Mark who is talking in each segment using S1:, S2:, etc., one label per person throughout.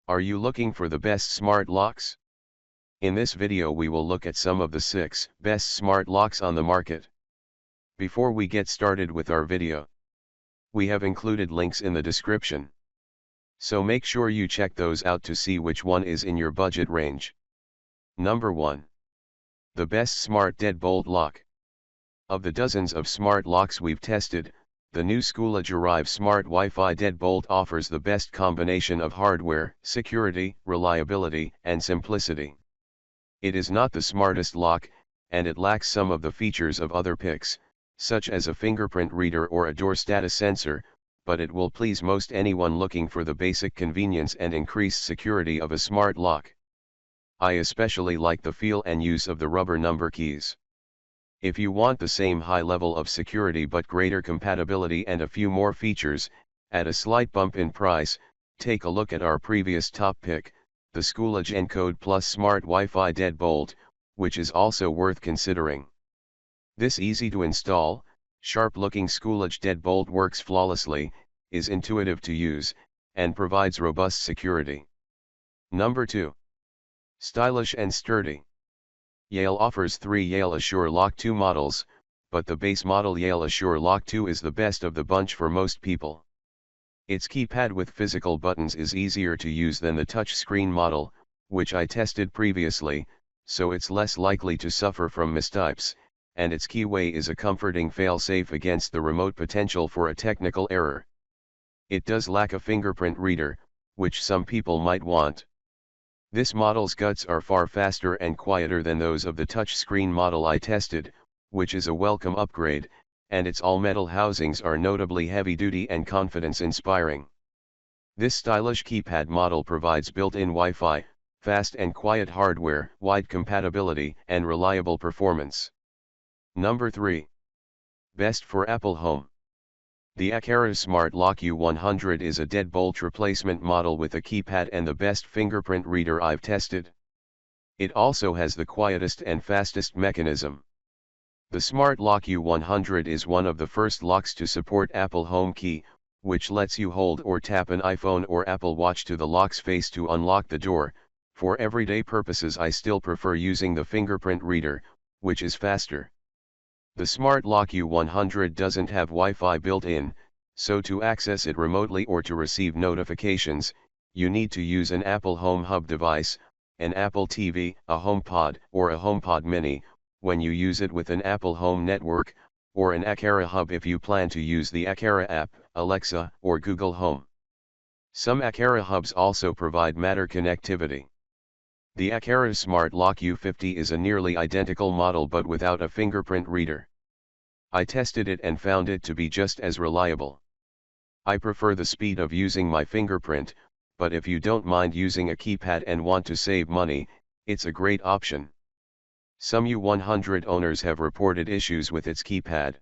S1: Are you looking for the best smart locks? In this video we will look at some of the 6 best smart locks on the market. Before we get started with our video, we have included links in the description. So make sure you check those out to see which one is in your budget range. Number 1. The Best Smart Deadbolt Lock. Of the dozens of smart locks we've tested, the new Schoolage Arrive Smart Wi-Fi Deadbolt offers the best combination of hardware, security, reliability, and simplicity. It is not the smartest lock, and it lacks some of the features of other picks, such as a fingerprint reader or a door status sensor, but it will please most anyone looking for the basic convenience and increased security of a smart lock. I especially like the feel and use of the rubber number keys. If you want the same high level of security but greater compatibility and a few more features, at a slight bump in price, take a look at our previous top pick, the Schoolage Encode Plus Smart Wi-Fi Deadbolt, which is also worth considering. This easy-to-install, sharp-looking Schoolage Deadbolt works flawlessly, is intuitive to use, and provides robust security. Number 2. Stylish and sturdy. Yale offers 3 Yale Assure Lock 2 models, but the base model Yale Assure Lock 2 is the best of the bunch for most people. Its keypad with physical buttons is easier to use than the touchscreen model, which I tested previously, so it's less likely to suffer from mistypes, and its keyway is a comforting fail-safe against the remote potential for a technical error. It does lack a fingerprint reader, which some people might want. This model's guts are far faster and quieter than those of the touchscreen model I tested, which is a welcome upgrade, and its all-metal housings are notably heavy-duty and confidence-inspiring. This stylish keypad model provides built-in Wi-Fi, fast and quiet hardware, wide compatibility, and reliable performance. Number 3. Best for Apple Home. The Aqara Smart Lock U100 is a deadbolt replacement model with a keypad and the best fingerprint reader I've tested. It also has the quietest and fastest mechanism. The Smart Lock U100 is one of the first locks to support Apple Home Key, which lets you hold or tap an iPhone or Apple Watch to the lock's face to unlock the door. For everyday purposes I still prefer using the fingerprint reader, which is faster. The Smart Lock U100 doesn't have Wi-Fi built in, so to access it remotely or to receive notifications, you need to use an Apple Home Hub device, an Apple TV, a HomePod, or a HomePod Mini, when you use it with an Apple Home Network, or an Aqara Hub if you plan to use the Aqara app, Alexa, or Google Home. Some Aqara Hubs also provide Matter connectivity. The Aqara Smart Lock U50 is a nearly identical model but without a fingerprint reader. I tested it and found it to be just as reliable. I prefer the speed of using my fingerprint, but if you don't mind using a keypad and want to save money, it's a great option. Some U100 owners have reported issues with its keypad.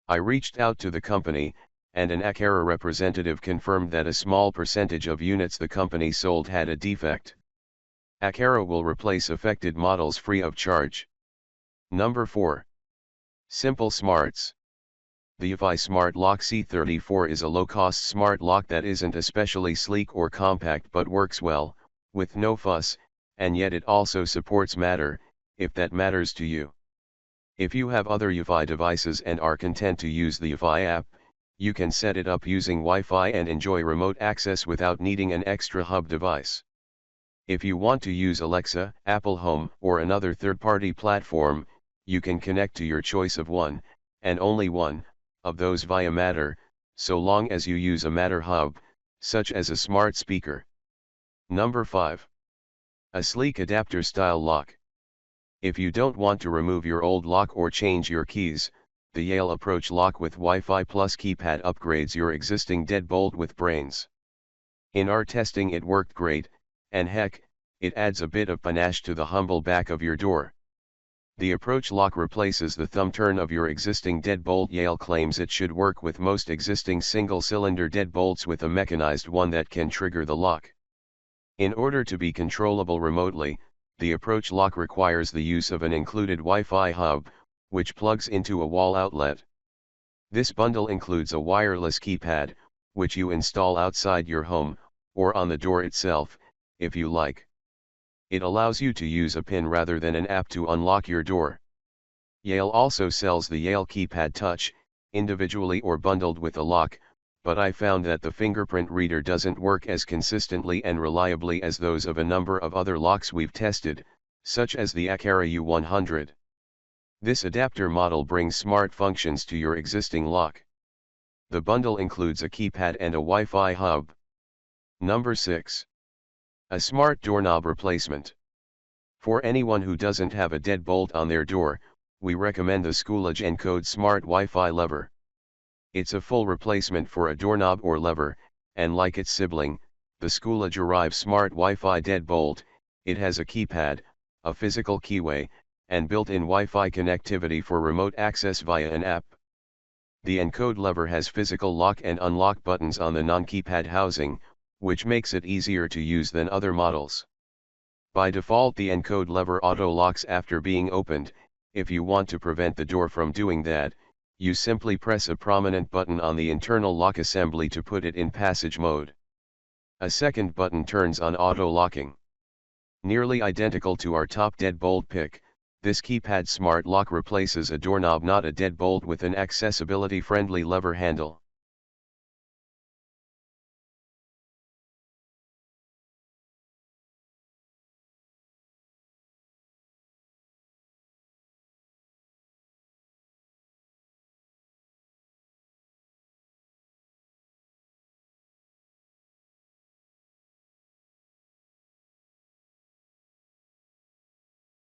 S1: I reached out to the company, and an Aqara representative confirmed that a small percentage of units the company sold had a defect. Aqara will replace affected models free of charge. Number 4. Simple Smarts. The UFI Smart Lock C34 is a low-cost smart lock that isn't especially sleek or compact but works well, with no fuss, and yet it also supports Matter, if that matters to you. If you have other UFI devices and are content to use the UFI app, you can set it up using Wi-Fi and enjoy remote access without needing an extra hub device. If you want to use Alexa, Apple Home, or another third-party platform, you can connect to your choice of one, and only one, of those via Matter, so long as you use a Matter hub, such as a smart speaker. Number 5. A sleek adapter-style lock. If you don't want to remove your old lock or change your keys, the Yale Approach Lock with Wi-Fi Plus keypad upgrades your existing deadbolt with brains. In our testing it worked great, and heck, it adds a bit of panache to the humble back of your door. The Approach Lock replaces the thumb turn of your existing deadbolt. Yale claims it should work with most existing single-cylinder deadbolts with a mechanized one that can trigger the lock. In order to be controllable remotely, the Approach Lock requires the use of an included Wi-Fi hub, which plugs into a wall outlet. This bundle includes a wireless keypad, which you install outside your home, or on the door itself, if you like. It allows you to use a pin rather than an app to unlock your door. Yale also sells the Yale Keypad Touch, individually or bundled with a lock, but I found that the fingerprint reader doesn't work as consistently and reliably as those of a number of other locks we've tested, such as the Aqara U100. This adapter model brings smart functions to your existing lock. The bundle includes a keypad and a Wi-Fi hub. Number 6. A smart doorknob replacement. For anyone who doesn't have a deadbolt on their door, we recommend the Schoolage Encode Smart Wi-Fi lever. It's a full replacement for a doorknob or lever, and like its sibling, the Schoolage Arrive Smart Wi-Fi Deadbolt, it has a keypad, a physical keyway, and built-in Wi-Fi connectivity for remote access via an app. The Encode lever has physical lock and unlock buttons on the non-keypad housing, which makes it easier to use than other models. By default, the Encode lever auto-locks after being opened. If you want to prevent the door from doing that, you simply press a prominent button on the internal lock assembly to put it in passage mode. A second button turns on auto-locking. Nearly identical to our top deadbolt pick, this keypad smart lock replaces a doorknob, not a deadbolt, with an accessibility-friendly lever handle.